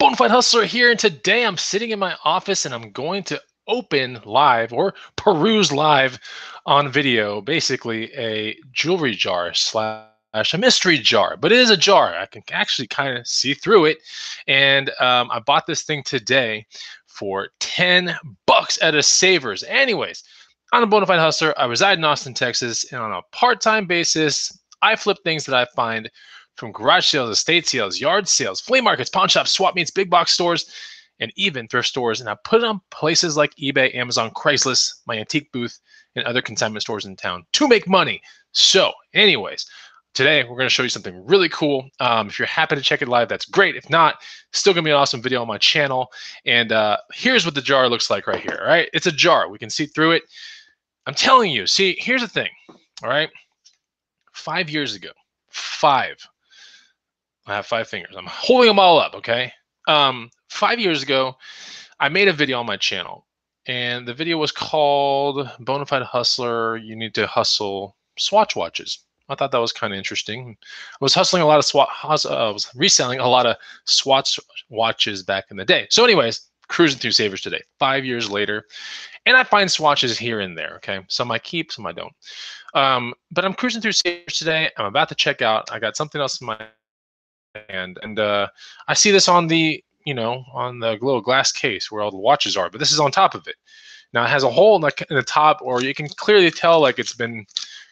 Bonafide Hustler here, and today I'm sitting in my office and I'm going to open live or peruse live on video, basically a jewelry jar slash a mystery jar, but it is a jar. I can actually kind of see through it, and I bought this thing today for $10 at a Savers. Anyways, I'm a Bonafide Hustler. I reside in Austin, Texas, and on a part-time basis, I flip things that I find from garage sales, estate sales, yard sales, flea markets, pawn shops, swap meets, big box stores, and even thrift stores. And I put it on places like eBay, Amazon, Craigslist, my antique booth, and other consignment stores in town to make money. So anyways, today we're going to show you something really cool. If you're happy to check it live, that's great. If not, still going to be an awesome video on my channel. And here's what the jar looks like right here. All right, it's a jar. We can see through it. I'm telling you, see, here's the thing. All right, 5 years ago, I have 5 fingers. I'm holding them all up, okay? 5 years ago, I made a video on my channel, and the video was called Bonafide Hustler, You Need to Hustle Swatch Watches. I thought that was kind of interesting. I was hustling a lot of I was reselling a lot of Swatch watches back in the day. So anyways, cruising through Savers today, 5 years later, and I find swatches here and there, okay? Some I keep, some I don't. But I'm cruising through Savers today. I'm about to check out. I got something else in my and I see this on the on the little glass case where all the watches are, but this is on top of it. Now it has a hole in the top, or you can clearly tell like it's been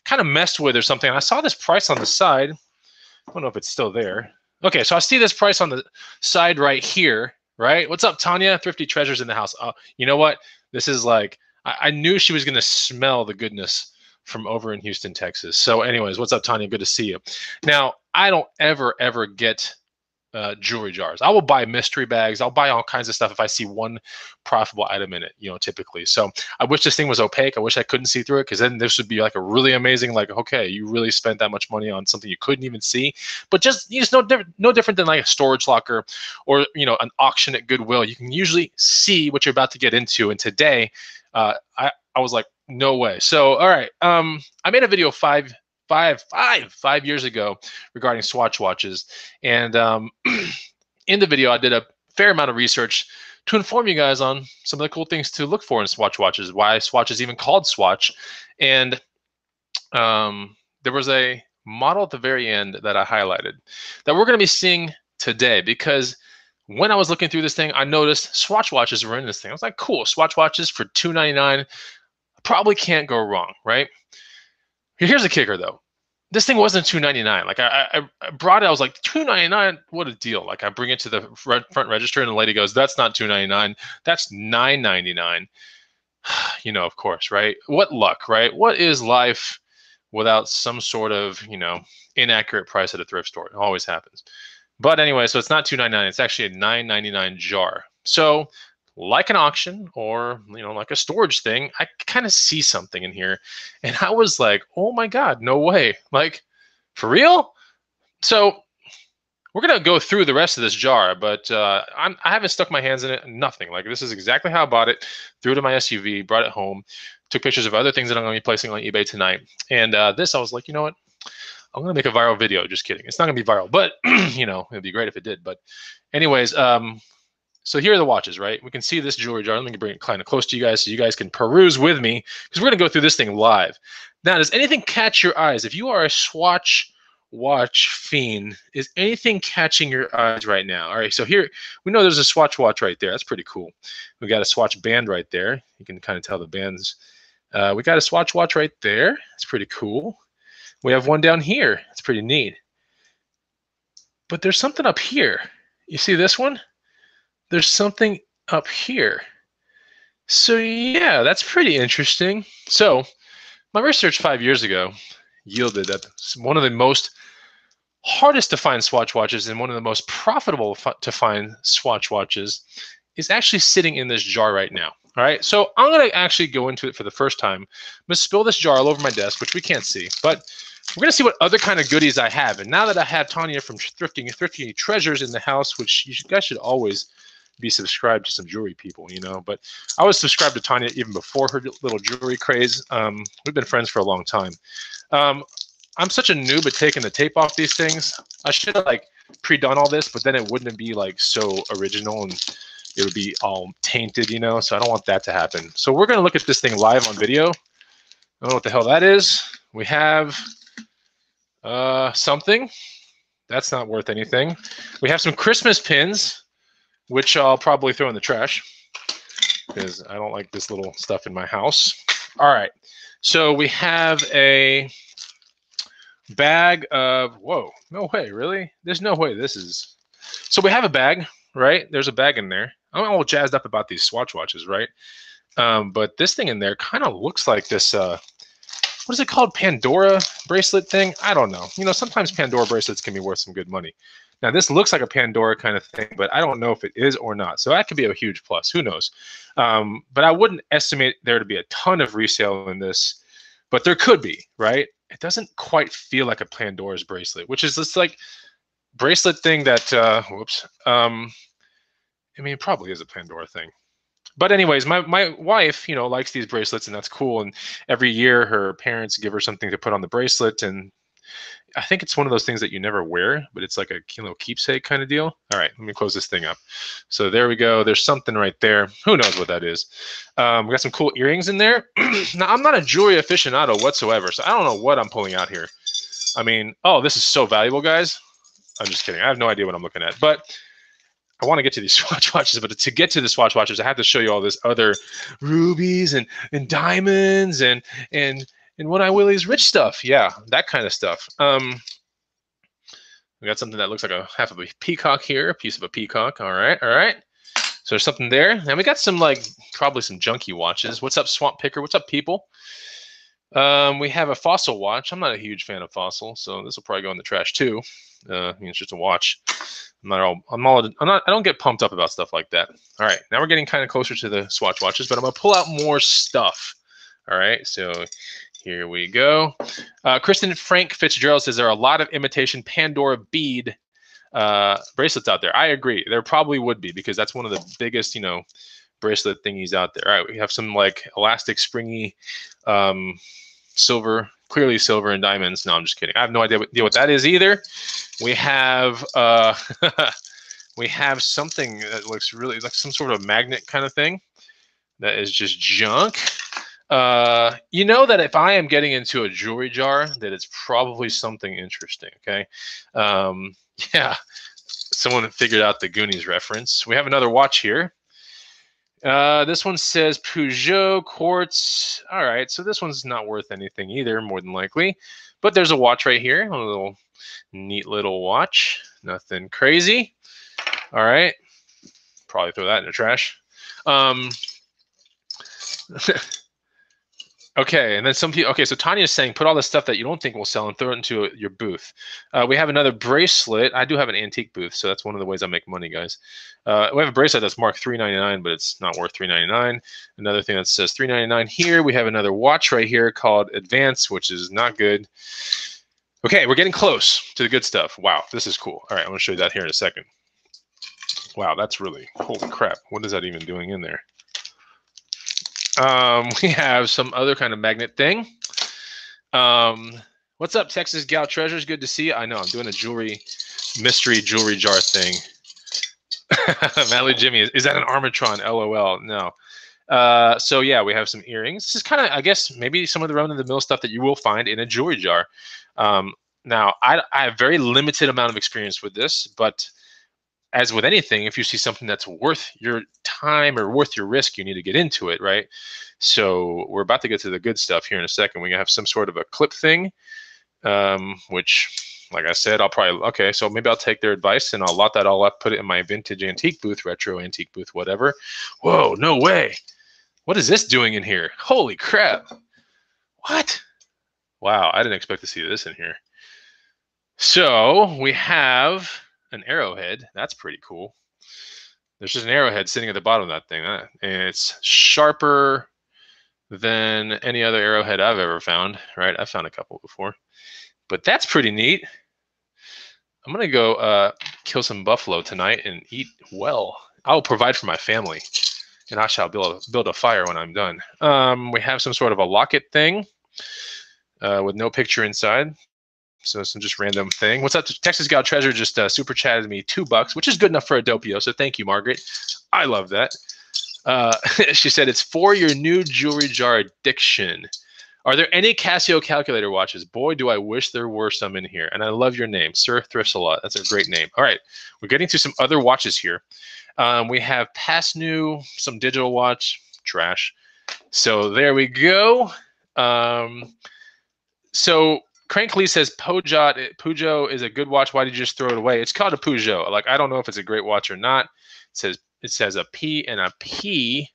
kind of messed with or something. I saw this price on the side. I don't know if it's still there. Okay, so I see this price on the side right here, right? What's up, Tanya? Thrifty Treasures in the house. You know what? This is like, I knew she was gonna smell the goodness from over in Houston, Texas. So anyways, what's up, Tanya? Good to see you. Now, I don't ever get jewelry jars. I will buy mystery bags. I'll buy all kinds of stuff if I see one profitable item in it, typically. So I wish this thing was opaque. I wish I couldn't see through it, because then this would be like a really amazing, like, okay, you really spent that much money on something you couldn't even see. But just no different than like a storage locker or an auction at Goodwill. You can usually see what you're about to get into. And today, I was like, no way. So all right, I made a video 5 years ago regarding Swatch watches, and in the video I did a fair amount of research to inform you guys on some of the cool things to look for in Swatch watches, why Swatch is even called Swatch. And there was a model at the very end that I highlighted that we're going to be seeing today, because when I was looking through this thing, I noticed Swatch watches were in this thing. I was like, cool, Swatch watches for $2.99. Probably can't go wrong, right? Here's the kicker, though. This thing wasn't $2.99. Like I brought it, I was like, $2.99, what a deal. Like I bring it to the front register, and the lady goes, that's not $2.99, that's $9.99. Of course, right? What luck, right? What is life without some sort of, inaccurate price at a thrift store? It always happens. But anyway, so it's not $2.99, it's actually a $9.99 jar. So like an auction or like a storage thing, I kind of see something in here, and I was like, oh my god, no way, like for real. So we're gonna go through the rest of this jar, but I haven't stuck my hands in it, nothing. Like, this is exactly how I bought it. Threw it in my SUV, brought it home, took pictures of other things that I'm gonna be placing on eBay tonight, and this, I was like, you know what, I'm gonna make a viral video. Just kidding, it's not gonna be viral, but it'd be great if it did. But anyways, so here are the watches, right? We can see this jewelry jar. Let me bring it kind of close to you guys so you guys can peruse with me, because we're going to go through this thing live. Now, does anything catch your eyes? If you are a Swatch watch fiend, is anything catching your eyes right now? All right, so here, we know there's a Swatch watch right there. That's pretty cool. We got a Swatch band right there. You can kind of tell the bands. We got a Swatch watch right there. It's pretty cool. We have one down here. It's pretty neat. But there's something up here. You see this one? There's something up here. So yeah, that's pretty interesting. So my research 5 years ago yielded that one of the most hardest to find Swatch watches and one of the most profitable to find Swatch watches is actually sitting in this jar right now. All right, so I'm gonna actually go into it for the first time. I'm gonna spill this jar all over my desk, which we can't see, but we're gonna see what other kind of goodies I have. And now that I have Tanya from Thrifty Treasures in the house, which you guys should always be subscribed to some jewelry people, but I was subscribed to Tanya even before her little jewelry craze. We've been friends for a long time. I'm such a noob at taking the tape off these things. I should have pre-done all this, but then it wouldn't be like so original and it would be all tainted, you know, so I don't want that to happen. So we're going to look at this thing live on video. I don't know what the hell that is. We have something. That's not worth anything. We have some Christmas pins, which I'll probably throw in the trash because I don't like this little stuff in my house. All right. So we have a bag of, whoa, no way, really? There's no way this is. So we have a bag, right? There's a bag in there. I'm all jazzed up about these Swatch watches, right? But this thing in there kind of looks like this, what is it called? Pandora bracelet thing? I don't know. You know, sometimes Pandora bracelets can be worth some good money. Now, this looks like a Pandora kind of thing, but I don't know if it is or not. So that could be a huge plus. Who knows? But I wouldn't estimate there to be a ton of resale in this, but there could be, right? It doesn't quite feel like a Pandora's bracelet, which is this like bracelet thing that, whoops. I mean, it probably is a Pandora thing. But anyways, my wife, you know, likes these bracelets, and that's cool. And every year her parents give her something to put on the bracelet. And I think it's one of those things that you never wear, but it's like a keepsake kind of deal. All right, let me close this thing up. So there we go. There's something right there. Who knows what that is? We got some cool earrings in there. Now, I'm not a jewelry aficionado whatsoever, so I don't know what I'm pulling out here. I mean, oh, this is so valuable, guys. I'm just kidding. I have no idea what I'm looking at. But I want to get to these Swatch watches, but to get to the Swatch watches, I have to show you all this other rubies and diamonds and what I Willie's rich stuff. Yeah, that kind of stuff. We got something that looks like a half of a peacock here, a piece of a peacock. All right, all right. So there's something there. And we got some like probably some junky watches. What's up, Swamp Picker? What's up, people? We have a Fossil watch. I'm not a huge fan of Fossil, so this will probably go in the trash too. I mean, it's just a watch. I don't get pumped up about stuff like that. All right, now we're getting kind of closer to the Swatch watches, but I'm gonna pull out more stuff. All right, so here we go. Kristen Frank Fitzgerald says there are a lot of imitation Pandora bead bracelets out there. I agree. There probably would be because that's one of the biggest, you know, bracelet thingies out there. All right, we have some like elastic, springy, silver, clearly silver and diamonds. No, I'm just kidding. I have no idea what that is either. We have we have something that looks really like some sort of magnet kind of thing that is just junk. You know that if I am getting into a jewelry jar, that it's probably something interesting. Okay, yeah, someone figured out the Goonies reference. We have another watch here. This one says Peugeot quartz. All right, so this one's not worth anything either, more than likely. But there's a watch right here, a little neat little watch. Nothing crazy. All right, probably throw that in the trash. Okay, and then some people. Okay, so Tanya is saying put all the stuff that you don't think will sell and throw it into your booth. We have another bracelet. I do have an antique booth, so that's one of the ways I make money, guys. We have a bracelet that's marked $3.99, but it's not worth $3.99. Another thing that says $3.99 here. We have another watch right here called Advance, which is not good. Okay, we're getting close to the good stuff. Wow, this is cool. All right, I'm going to show you that here in a second. Wow, that's really, holy crap. What is that even doing in there? We have some other kind of magnet thing. What's up, Texas Gal Treasures? Good to see you. I know I'm doing a mystery jewelry jar thing. Mally Jimmy, is that an Armatron? LOL. No. So yeah, we have some earrings. This is kind of, I guess, maybe some of the run-of-the-mill stuff that you will find in a jewelry jar. Now, I have very limited amount of experience with this, but as with anything, if you see something that's worth your time or worth your risk, you need to get into it, right? So we're about to get to the good stuff here in a second. We have some sort of a clip thing, which, like I said, okay, so maybe I'll take their advice and I'll lot that all up, put it in my vintage antique booth, retro antique booth, whatever. Whoa, no way. What is this doing in here? Holy crap. What? Wow, I didn't expect to see this in here. So we have an arrowhead. That's pretty cool. There's just an arrowhead sitting at the bottom of that thing, and it's sharper than any other arrowhead I've ever found, right? I've found a couple before, but that's pretty neat. I'm gonna go kill some buffalo tonight and eat well. I will provide for my family, and I shall build a fire when I'm done. We have some sort of a locket thing with no picture inside. So some just random thing. What's up? Texas Gal Treasure just super chatted me $2, which is good enough for a Doppio. So thank you, Margaret. I love that. She said it's for your new jewelry jar addiction. Are there any Casio calculator watches? Boy, do I wish there were some in here. And I love your name, Sir Thrifts a Lot. That's a great name. All right, we're getting to some other watches here. We have past new, some digital watch, trash. So there we go. So Crank Lee says Peugeot is a good watch. Why did you just throw it away? It's called a Peugeot. Like, I don't know if it's a great watch or not. It says a P and a P.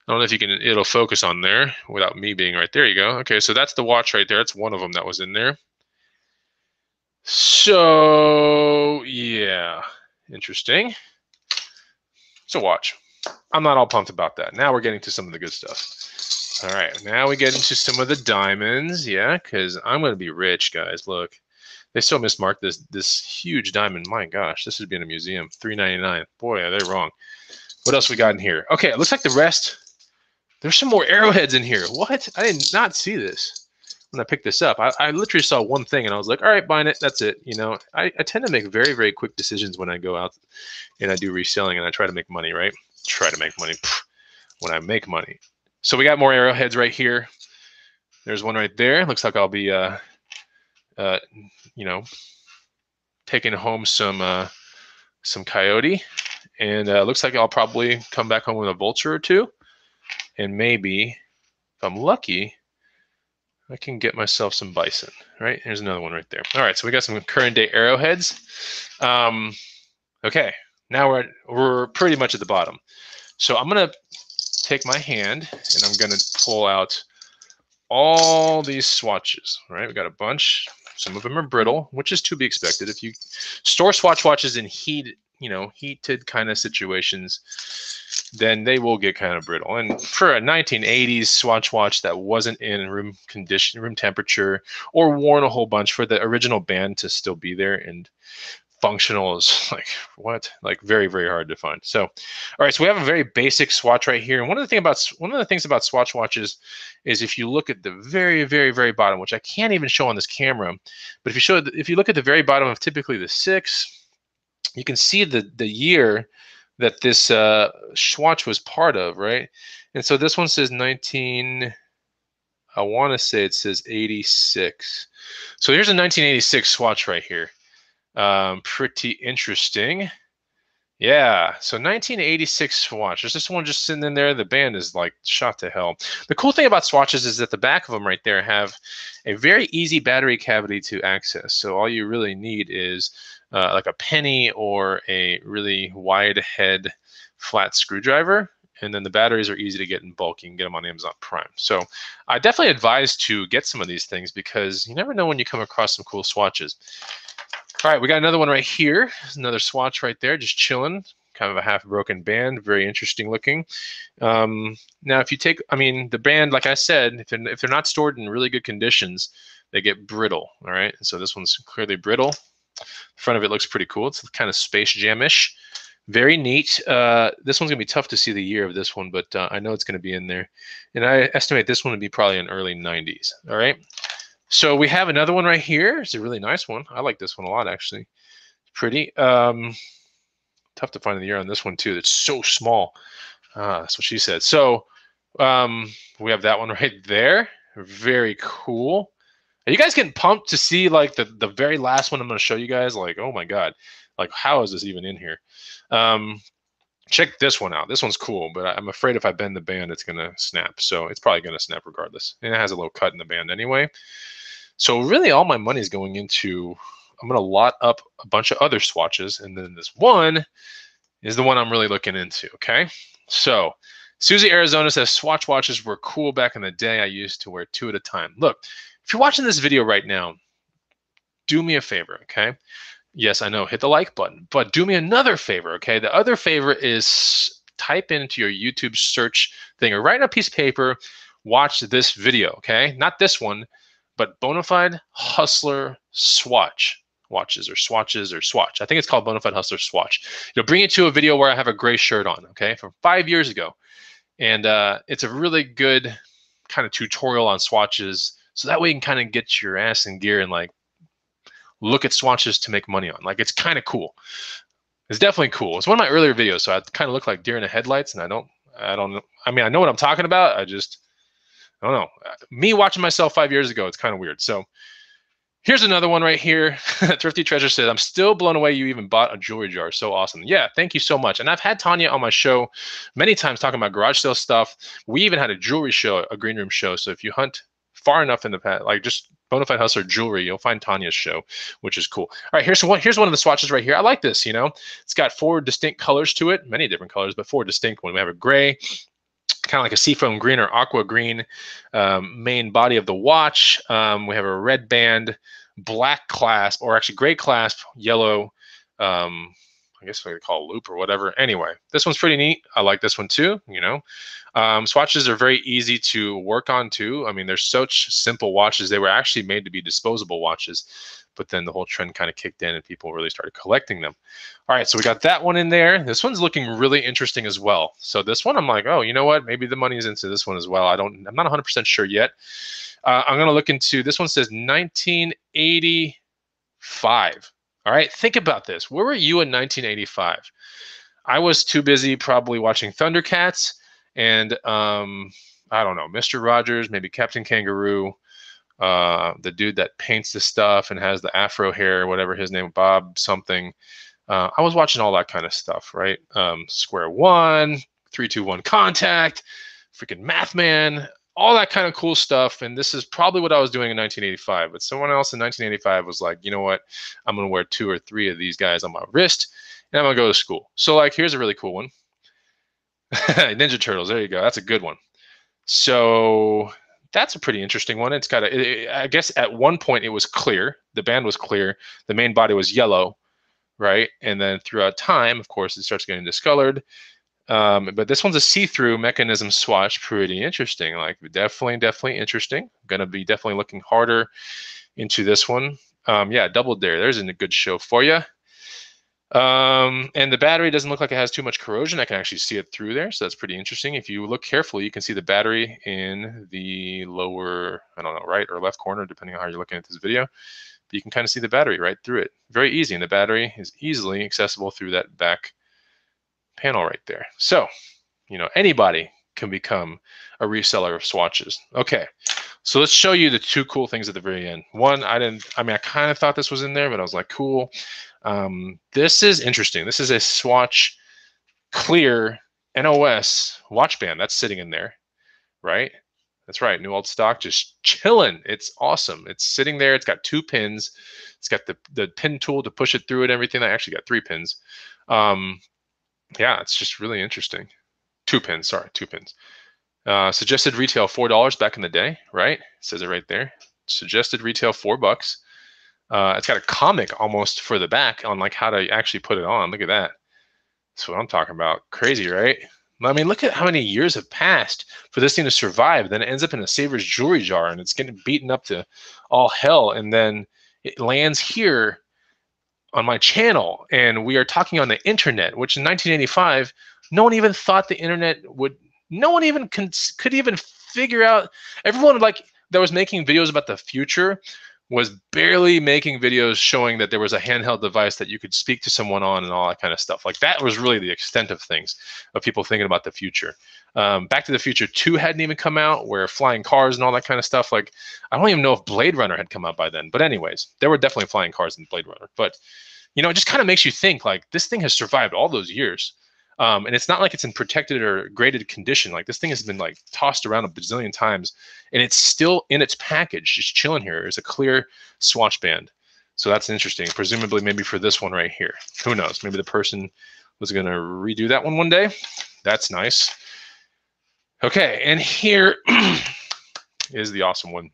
I don't know if you can, it'll focus on there without me being right there. You go. Okay, so that's the watch right there. It's one of them that was in there. So yeah, interesting. It's a watch. I'm not all pumped about that. Now we're getting to some of the good stuff. All right, now we get into some of the diamonds. Yeah, because I'm going to be rich, guys. Look, they still mismarked this huge diamond. My gosh, this should be in a museum. $3.99. Boy, they're wrong. What else we got in here? Okay, it looks like the rest. There's some more arrowheads in here. What? I did not see this when I picked this up. I literally saw one thing and I was like, all right, buying it. That's it. You know, I tend to make very, very quick decisions when I go out and I do reselling and I try to make money, right? Try to make money when I make money. So we got more arrowheads right here. There's one right there. Looks like I'll be, you know, taking home some coyote. And looks like I'll probably come back home with a vulture or two. And maybe, if I'm lucky, I can get myself some bison, right? Here's another one right there. All right, so we got some current day arrowheads. Okay, now we're pretty much at the bottom. So I'm gonna take my hand and I'm gonna pull out all these swatches, right? We got a bunch. Some of them are brittle, which is to be expected. If you store swatch watches in heated kind of situations, then they will get kind of brittle. And for a 1980s swatch watch that wasn't in room temperature, or worn a whole bunch, for the original band to still be there and functional is like, what? Like, very, very hard to find. So, all right, so we have a very basic swatch right here. And one of the things about swatch watches is if you look at the very, very, very bottom, which I can't even show on this camera, but if you look at the very bottom of typically the 6, you can see the year that this swatch was part of, right? And so this one says 19, I want to say it says 86. So here's a 1986 swatch right here. Pretty interesting. Yeah, so 1986 swatch. There's this one just sitting in there. The band is like shot to hell. The cool thing about swatches is that the back of them right there have a very easy battery cavity to access. So all you really need is like a penny or a really wide head flat screwdriver. And then the batteries are easy to get in bulk. You can get them on Amazon Prime. So I definitely advise to get some of these things because you never know when you come across some cool swatches. All right, we got another one right here. Another swatch right there, just chilling. Kind of a half-broken band, very interesting looking. Now, if you take, the band, like I said, if they're not stored in really good conditions, they get brittle. All right, so this one's clearly brittle. The front of it looks pretty cool. It's kind of Space Jam-ish. Very neat. This one's gonna be tough to see the year of this one, but I know it's gonna be in there. And I estimate this one would be probably in early 90s. All right. So we have another one right here. It's a really nice one. I like this one a lot, actually. It's pretty. Tough to find the year on this one, too. It's so small. That's what she said. So we have that one right there. Very cool. Are you guys getting pumped to see like the very last one I'm going to show you guys? Like, oh, my God. Like, how is this even in here? Check this one out. This one's cool, but I'm afraid if I bend the band, it's going to snap. So it's probably going to snap regardless. And it has a little cut in the band anyway. So really all my money is going into, I'm going to lot up a bunch of other swatches. And then this one is the one I'm really looking into, okay? So Susie Arizona says, swatch watches were cool back in the day. I used to wear 2 at a time. Look, if you're watching this video right now, do me a favor, okay? Yes, I know, hit the like button, but do me another favor, okay? The other favor is type into your YouTube search thing or write on a piece of paper, watch this video, okay? Not this one, but Bonafide Hustler Swatch. Watches or swatches or swatch. I think it's called Bonafide Hustler Swatch. You'll bring it to a video where I have a gray shirt on, okay, from 5 years ago. And it's a really good kind of tutorial on swatches. So that way you can kind of get your ass in gear and like look at swatches to make money on. Like, it's kind of cool. It's definitely cool. It's one of my earlier videos, so I kind of look like deer in the headlights, and I don't know. I mean, I know what I'm talking about. I don't know. Me watching myself 5 years ago, it's kind of weird. So here's another one right here. Thrifty Treasure says, I'm still blown away you even bought a jewelry jar. So awesome. Yeah, thank you so much. And I've had Tanya on my show many times talking about garage sale stuff. We even had a jewelry show, a green room show. So if you hunt far enough in the past, like just Bonafide Hustler jewelry, you'll find Tanya's show, which is cool. All right, here's one of the swatches right here. I like this, It's got 4 distinct colors to it, many different colors, but 4 distinct ones. We have a gray, kind of like a seafoam green or aqua green main body of the watch. We have a red band, black clasp, or actually gray clasp, yellow, I guess we could call it loop or whatever. Anyway, this one's pretty neat. I like this one too, Swatches are very easy to work on too. I mean, they're such simple watches. They were actually made to be disposable watches, but then the whole trend kind of kicked in and people really started collecting them. All right, so we got that one in there. This one's looking really interesting as well. So this one, I'm like, oh, you know what? Maybe the money's into this one as well. I'm not 100% sure yet. I'm gonna look into, this one says 1985. All right, think about this. Where were you in 1985? I was too busy probably watching Thundercats and I don't know, Mr. Rogers, maybe Captain Kangaroo, the dude that paints the stuff and has the afro hair, whatever his name, Bob something. I was watching all that kind of stuff, right? Square One, 3-2-1 Contact, freaking Math Man, all that kind of cool stuff. And this is probably what I was doing in 1985. But someone else in 1985 was like, you know what? I'm going to wear 2 or 3 of these guys on my wrist and I'm going to go to school. So like, here's a really cool one. Ninja Turtles. There you go. That's a good one. So that's a pretty interesting one. It's got I guess at one point it was clear. The band was clear. The main body was yellow, right? And then throughout time, of course, it starts getting discolored. But this one's a see-through mechanism swatch. Pretty interesting. Like definitely interesting. Going to be definitely looking harder into this one. Yeah, Double Dare. There's a good show for you. And the battery doesn't look like it has too much corrosion. I can actually see it through there, so that's pretty interesting. If you look carefully, you can see the battery in the lower, I don't know, right or left corner, depending on how you're looking at this video. But you can kind of see the battery right through it. Very easy, and the battery is easily accessible through that back panel right there. So, anybody can become a reseller of swatches. Okay, so let's show you the 2 cool things at the very end. One, I kind of thought this was in there, but I was like, cool. This is interesting. This is a swatch clear NOS watch band that's sitting in there, right? That's right, new old stock, just chilling. It's awesome. It's sitting there. It's got 2 pins. It's got the pin tool to push it through and everything. I actually got 3 pins. Yeah, it's just really interesting. 2 pins, sorry, 2 pins. Suggested retail $4 back in the day, right? It says it right there. Suggested retail $4. It's got a comic almost for the back on like how to actually put it on. Look at that. That's what I'm talking about. Crazy, right? I mean, look at how many years have passed for this thing to survive. Then it ends up in a Savers jewelry jar and it's getting beaten up to all hell. And then it lands here on my channel and we are talking on the internet, which in 1985, no one even thought the internet would, no one even could even figure out. Everyone like that was making videos about the future was barely making videos showing that there was a handheld device that you could speak to someone on and all that kind of stuff. Like that was really the extent of things, of people thinking about the future. Back to the Future 2 hadn't even come out, where flying cars and all that kind of stuff. Like, I don't even know if Blade Runner had come out by then. But anyways, there were definitely flying cars in Blade Runner. But, it just kind of makes you think, like, this thing has survived all those years. And it's not like it's in protected or graded condition. Like this thing has been like tossed around a bazillion times and it's still in its package, just chilling here. It's a clear swatch band. So that's interesting. Presumably maybe for this one right here. Who knows? Maybe the person was going to redo that one day. That's nice. Okay, and here is the awesome one.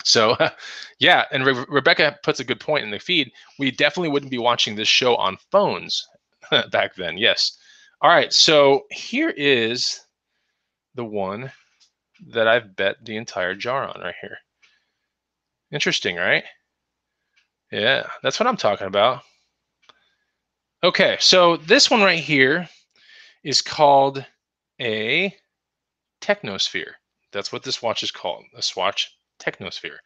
So yeah, and Rebecca puts a good point in the feed. We definitely wouldn't be watching this show on phones back then. Yes. All right, so here is the one that I've bet the entire jar on right here. Interesting, right? Yeah, that's what I'm talking about. Okay, so this one right here is called a Technosphere. That's what this watch is called, a Swatch Technosphere.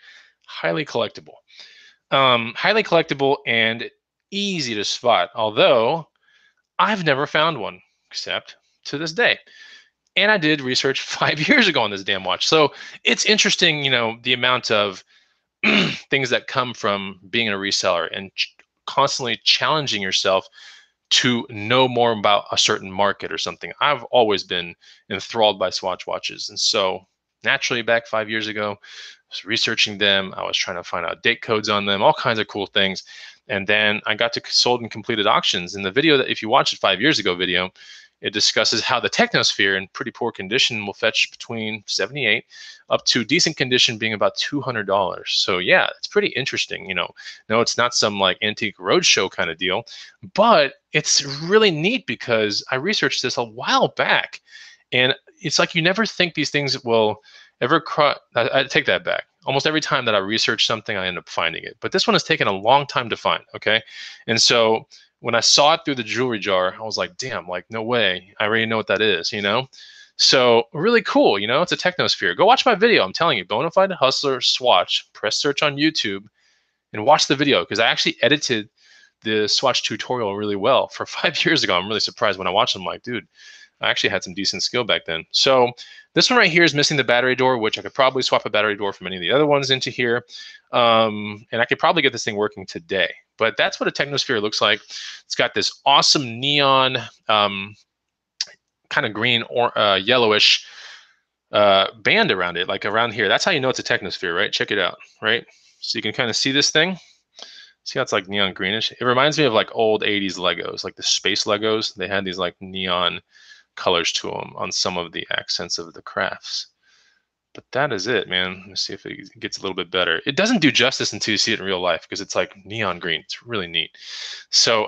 Highly collectible. Highly collectible and easy to spot, although I've never found one except to this day. And I did research 5 years ago on this damn watch. So it's interesting, the amount of things that come from being a reseller and constantly challenging yourself to know more about a certain market or something. I've always been enthralled by Swatch watches. And so naturally, back 5 years ago, I was researching them. I was trying to find out date codes on them, all kinds of cool things. And then I got to sold and completed auctions. In the video that, if you watch it 5 years ago video, it discusses how the Technosphere in pretty poor condition will fetch between 78 up to decent condition being about $200. So yeah, it's pretty interesting. No, it's not some like antique roadshow kind of deal, but it's really neat because I researched this a while back, and it's like you never think these things will ever I take that back. Almost every time that I research something, I end up finding it. But this one has taken a long time to find, okay? And so when I saw it through the jewelry jar, I was like, damn, like, no way. I already know what that is, So really cool, it's a Technosphere. Go watch my video. I'm telling you, Bonafide Hustler Swatch. Press search on YouTube and watch the video, because I actually edited the Swatch tutorial really well for 5 years ago. I'm really surprised when I watched them. I'm like, dude, I actually had some decent skill back then. So this one right here is missing the battery door, which I could probably swap a battery door from any of the other ones into here. And I could probably get this thing working today. But that's what a Technosphere looks like. It's got this awesome neon kind of green or yellowish band around it, like around here. That's how you know it's a Technosphere, right? Check it out, right? So you can kind of see this thing. See how it's like neon greenish? It reminds me of like old 80s Legos, like the space Legos. They had these like neon colors to them on some of the accents of the crafts. But that is it, man. Let's see if it gets a little bit better. It doesn't do justice until you see it in real life, because it's like neon green. It's really neat. So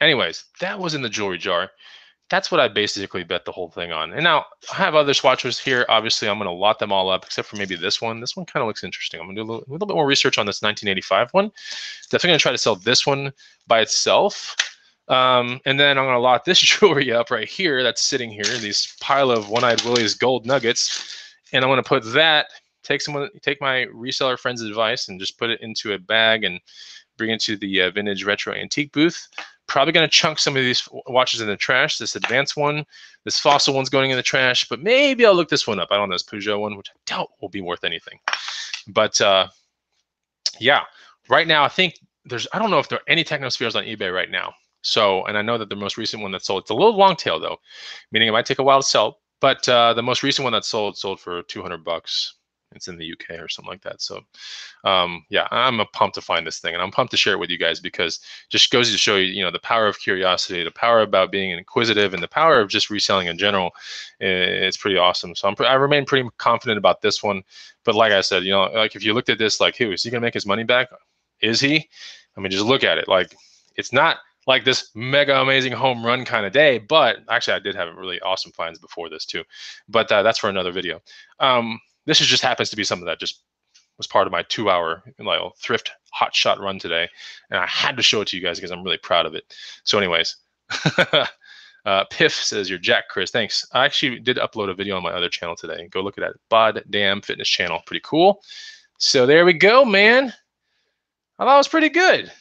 anyways, that was in the jewelry jar. That's what I basically bet the whole thing on. And now I have other swatches here. Obviously, I'm going to lot them all up, except for maybe this one. This one kind of looks interesting. I'm going to do a little bit more research on this 1985 one. Definitely going to try to sell this one by itself. And then I'm going to lot this jewelry up right here that's sitting here, these pile of One-Eyed Willie's gold nuggets. And I'm going to put that, take my reseller friend's advice and just put it into a bag and bring it to the vintage retro antique booth. Probably going to chunk some of these watches in the trash. This advanced one, this fossil one's going in the trash, but maybe I'll look this one up. I don't know, this Peugeot one, which I doubt will be worth anything. But yeah, right now I think I don't know if there are any Technospheres on eBay right now. So, and I know that the most recent one that sold, it's a little long tail though, meaning it might take a while to sell. But the most recent one that sold for $200. It's in the UK or something like that. So yeah, I'm pumped to find this thing, and I'm pumped to share it with you guys, because it just goes to show you, the power of curiosity, the power about being inquisitive, and the power of just reselling in general. It's pretty awesome. So I remain pretty confident about this one. But like I said, like if you looked at this, like, hey, is he gonna make his money back? Is he? I mean, just look at it. Like, it's not like this mega amazing home run kind of day, but actually I did have really awesome finds before this too. But that's for another video. This just happens to be something that just was part of my 2-hour thrift hot shot run today, and I had to show it to you guys because I'm really proud of it. So anyways, Piff says, you're Jack, Chris. Thanks. I actually did upload a video on my other channel today. Go look at that. Bod Damn Fitness channel. Pretty cool. So there we go, man. I thought it was pretty good.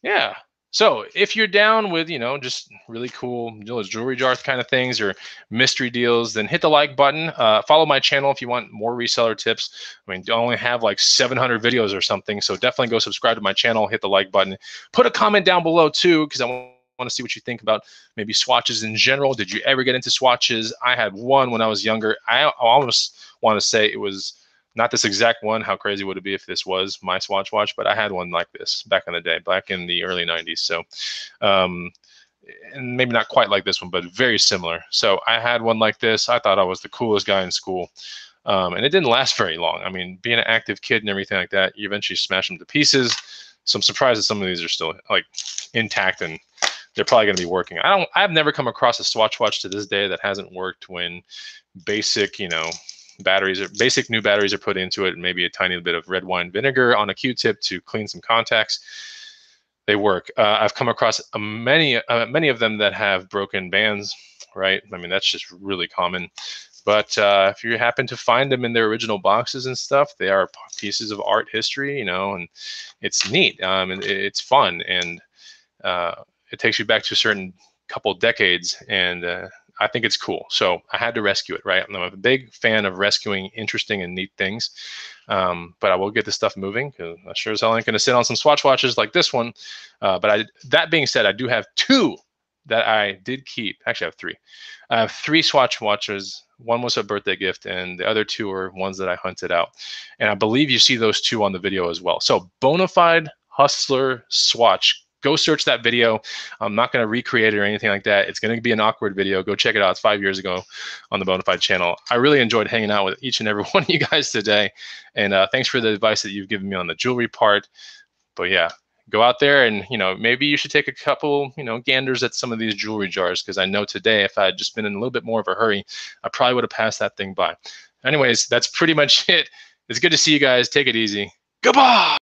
Yeah. So if you're down with, just really cool jewelry jar kind of things or mystery deals, then hit the like button. Follow my channel if you want more reseller tips. I mean, I only have like 700 videos or something, so definitely go subscribe to my channel, hit the like button. Put a comment down below too, because I want to see what you think about maybe swatches in general. Did you ever get into swatches? I had one when I was younger. I almost want to say it was not this exact one. How crazy would it be if this was my Swatch watch? But I had one like this back in the day, back in the early 90s. So, and maybe not quite like this one, but very similar. So I had one like this. I thought I was the coolest guy in school. And it didn't last very long. I mean, being an active kid and everything like that, you eventually smash them to pieces. So I'm surprised that some of these are still like intact, and they're probably going to be working. I've never come across a Swatch watch to this day that hasn't worked when basic, basic new batteries are put into it, and maybe a tiny bit of red wine vinegar on a Q-tip to clean some contacts. They work. I've come across many of them that have broken bands, right? I mean, that's just really common. But if you happen to find them in their original boxes and stuff, they are pieces of art history, you know, and it's neat, and it's fun, and it takes you back to a certain couple decades, and I think it's cool. So I had to rescue it, right? I'm a big fan of rescuing interesting and neat things, but I will get this stuff moving because I sure as hell ain't going to sit on some Swatch watches like this one. That being said, I do have two that I did keep. Actually, I have three. I have three Swatch watches. One was a birthday gift, and the other two are ones that I hunted out. And I believe you see those two on the video as well. So Bonafide Hustler Swatch. Go search that video. I'm not going to recreate it or anything like that. It's going to be an awkward video. Go check it out. It's 5 years ago on the Bonafide channel. I really enjoyed hanging out with each and every one of you guys today. And thanks for the advice that you've given me on the jewelry part. But yeah, go out there and, you know, maybe you should take a couple, you know, ganders at some of these jewelry jars, because I know today if I had just been in a little bit more of a hurry, I probably would have passed that thing by. Anyways, that's pretty much it. It's good to see you guys. Take it easy. Goodbye.